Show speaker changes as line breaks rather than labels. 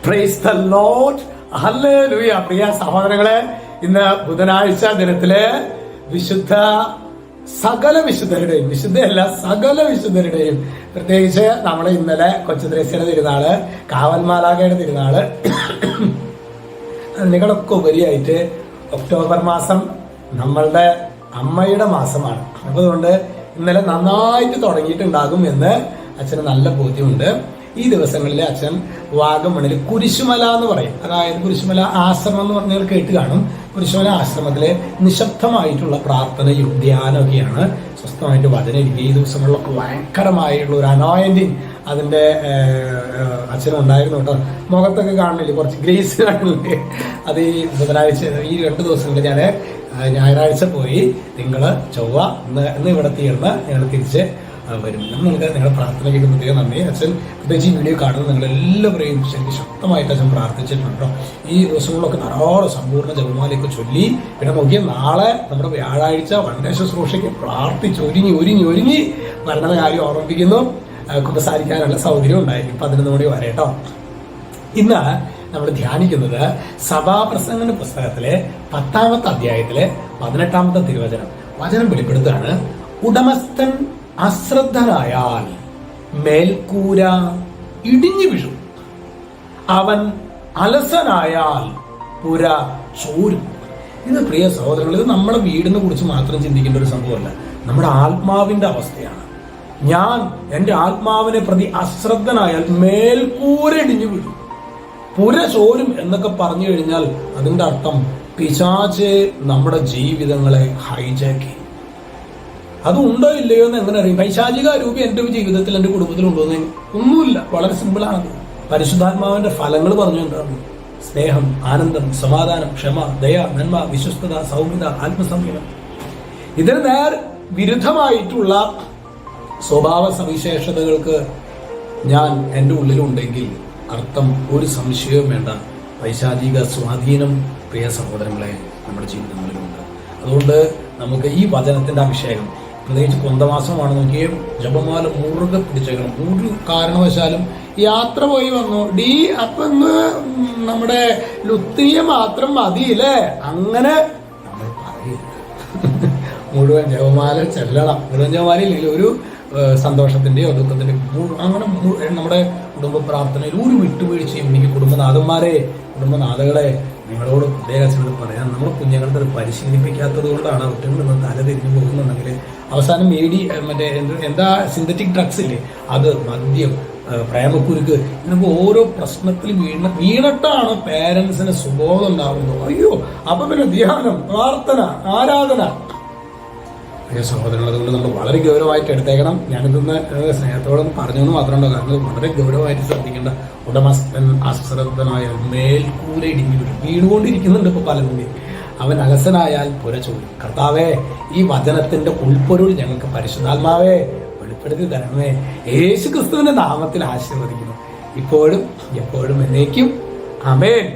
Praise the Lord. Hallelujah. പ്രിയ സഹോദരങ്ങളെ, ഇന്ന് ബുധനാഴ്ച ദിനത്തില് സകല വിശുദ്ധരുടെയും, വിശുദ്ധയല്ല സകല വിശുദ്ധരുടെയും, പ്രത്യേകിച്ച് നമ്മുടെ ഇന്നലെ കൊച്ചുദ്രേസ്യയുടെ തിരുനാള്, കാവൽമാലാഖയുടെ തിരുനാള്, അതിനേക്കാളൊക്കെ ഉപരിയായിട്ട് ഒക്ടോബർ മാസം നമ്മളുടെ അമ്മയുടെ മാസമാണ്. അപ്പൊ അതുകൊണ്ട് ഇന്നലെ നന്നായിട്ട് തുടങ്ങിയിട്ടുണ്ടാകും എന്ന് അച്ഛന് നല്ല ബോധ്യമുണ്ട്. ഈ ദിവസങ്ങളിൽ അച്ഛൻ വാഗമണിൽ കുരിശുമല എന്ന് പറയും, അതായത് കുരിശുമല ആശ്രമം എന്ന് പറഞ്ഞാൽ കേട്ട് കാണും. കുരിശുമല ആശ്രമത്തിലെ നിശബ്ദമായിട്ടുള്ള പ്രാർത്ഥനയും ധ്യാനമൊക്കെയാണ്. സ്വസ്ഥമായിട്ട് വചനം ഇരിക്കുക. ഈ ദിവസങ്ങളിലൊക്കെ ഭയങ്കരമായിട്ടുള്ള ഒരു അനോയിന്റിങ് അതിന്റെ അച്ഛനുണ്ടായിരുന്നു കേട്ടോ. മുഖത്തൊക്കെ കാണുന്നില്ലേ, കുറച്ച് ഗ്രേസ് കാണുന്നില്ലേ. അത് ഈ ബുധനാഴ്ച ഈ 2 ദിവസങ്ങളിൽ ഞാൻ ഞായറാഴ്ച പോയി, തിങ്കള് ചൊവ്വ ഇന്ന് ഇവിടെ തീർന്ന് ഞങ്ങൾ തിരിച്ച് വരും. നിങ്ങൾക്ക് നിങ്ങളുടെ പ്രാർത്ഥനയ്ക്ക് പ്രത്യേകം നന്ദി. അച്ഛൻ പ്രത്യേകിച്ച് ഈ വീഡിയോ കാണുന്നത് നിങ്ങളെല്ലാവരെയും ശരിക്കും ശക്തമായിട്ട് അച്ഛൻ പ്രാർത്ഥിച്ചിട്ടുണ്ടോ. ഈ ദിവസങ്ങളിലൊക്കെ ധാരാളം സമ്പൂർണ്ണ ജപമാലയൊക്കെ ചൊല്ലി, പിന്നെ നോക്കിയ നാളെ നമ്മുടെ വ്യാഴാഴ്ച വണ്ടേ ശുശ്രൂഷയ്ക്ക് പ്രാർത്ഥിച്ച് ഒരുങ്ങി വരണ കാര്യം ഓർമ്മിപ്പിക്കുന്നു. കുമ്പസാരിക്കാനുള്ള സൗകര്യം ഉണ്ടായിരിക്കും. 11 മണി വരെ കേട്ടോ. ഇന്ന് നമ്മൾ ധ്യാനിക്കുന്നത് സഭാപ്രസംഗ പുസ്തകത്തിലെ 10ാമത്തെ അധ്യായത്തിലെ 18ാമത്തെ തിരുവചനം. വചനം വെളിപ്പെടുത്താണ്: ഉടമസ്ഥൻ അശ്രദ്ധനായാൽ മേൽക്കൂര ഇടിഞ്ഞു വീഴും, അവൻ അലസനായാൽ പുര ചോരും. ഇത് പ്രിയ സഹോദരങ്ങൾ, ഇത് നമ്മുടെ വീടിനെ കുറിച്ച് മാത്രം ചിന്തിക്കേണ്ട ഒരു സംഭവമല്ല, നമ്മുടെ ആത്മാവിന്റെ അവസ്ഥയാണ്. ഞാൻ എൻ്റെ ആത്മാവിനെ പ്രതി അശ്രദ്ധനായാൽ മേൽക്കൂര ഇടിഞ്ഞു വീഴും, പുര ചോരും എന്നൊക്കെ പറഞ്ഞു കഴിഞ്ഞാൽ അതിന്റെ അർത്ഥം പിശാച് നമ്മുടെ ജീവിതങ്ങളെ ഹൈജാക്ക് ചെയ്യും. അത് ഉണ്ടോ ഇല്ലയോ എന്ന് എങ്ങനെ അറിയും? പൈശാചിക രൂപി എൻ്റെ ജീവിതത്തിൽ, എൻ്റെ കുടുംബത്തിൽ ഉണ്ടോന്ന് ഒന്നുമില്ല. വളരെ സിമ്പിളാണത്. പരിശുദ്ധാത്മാവിന്റെ ഫലങ്ങൾ പറഞ്ഞുകൊണ്ടാണ്: സ്നേഹം, ആനന്ദം, സമാധാനം, ക്ഷമ, ദയ, നന്മ, വിശ്വസ്തത, സൗമ്യത, ആത്മസംയമനം. ഇതിന് നേർ വിരുദ്ധമായിട്ടുള്ള സ്വഭാവ സവിശേഷതകൾക്ക് ഞാൻ എൻ്റെ ഉള്ളിലുണ്ടെങ്കിൽ അർത്ഥം ഒരു സംശയവും വേണ്ട, പൈശാചിക സ്വാധീനം പ്രിയ സഹോദരങ്ങളെ നമ്മുടെ ജീവിതങ്ങളിലുണ്ട്. അതുകൊണ്ട് നമുക്ക് ഈ വചനത്തിന്റെ അഭിഷേകം, പ്രത്യേകിച്ച് കൊന്തമാസമാണ്, നോക്കിയേ, ജപമാല മുറുകെ പിടിച്ചേക്കണം. ഒരു കാരണവശാലും യാത്ര പോയി വന്നു അപ്പൊ നമ്മുടെ ലുത്തിയ മാത്രം മതിയില്ലേ, അങ്ങനെ നമ്മൾ പറയില്ല. മുഴുവൻ ജപമാല ചെല്ലണം. മുഴുവൻ ജപമാല ഇല്ലെങ്കിൽ ഒരു സന്തോഷത്തിന്റെയോ ദുഃഖത്തിന്റെയോ അങ്ങനെ നമ്മുടെ കുടുംബ പ്രാർത്ഥനയിൽ ഒരു വിട്ടുവീഴ്ചയും എനിക്ക് കുടുംബനാഥന്മാരെ, കുടുംബനാഥകളെ നിങ്ങളോട് പ്രത്യേകത്തോട് പറയാൻ, നമ്മൾ കുഞ്ഞുങ്ങളുടെ അത് പരിശീലിപ്പിക്കാത്തത് കൊണ്ടാണ് ഒറ്റങ്ങൾ നിന്ന് തല തിരിഞ്ഞു പോകുന്നുണ്ടെങ്കിൽ അവസാനം എന്താ സിന്തറ്റിക് ഡ്രഗ്സ് ഇല്ലേ, അത്, മദ്യം, പ്രേമക്കുരുക്ക്, നമുക്ക് ഓരോ പ്രശ്നത്തിൽ വീണിട്ടാണ് പേരൻസിന് സുബോധം ഉണ്ടാവുന്നത്. അയ്യോ, അപ്പൊ പിന്നെ ധ്യാനം, പ്രാർത്ഥന, ആരാധന. സഹോദരങ്ങൾ, അതുകൊണ്ട് നമ്മൾ വളരെ ഗൗരവമായിട്ട് എടുത്തേക്കണം. ഞാനിതൊന്ന് സ്നേഹത്തോടെ പറഞ്ഞെന്ന് മാത്രമുണ്ടോ, കാരണം വളരെ ഗൗരവമായിട്ട് ശ്രദ്ധിക്കേണ്ട. ഉടമസ്ഥൻ അശ്രദ്ധനായ മേൽക്കൂര ഇടിഞ്ഞു വീണുകൊണ്ടിരിക്കുന്നുണ്ട് ഇപ്പൊ പലരും. അവൻ അലസനായാൽ പുര ചോരും. കർത്താവേ, ഈ വചനത്തിന്റെ ഉൾപ്പൊരുൾ ഞങ്ങൾക്ക് പരിശുദ്ധാത്മാവേ വെളിപ്പെടുത്തി തരണമേ. യേശു ക്രിസ്തുവിന്റെ നാമത്തിൽ ആശീർവദിക്കുന്നു, ഇപ്പോഴും എപ്പോഴും എന്നേക്കും. ആമേൻ.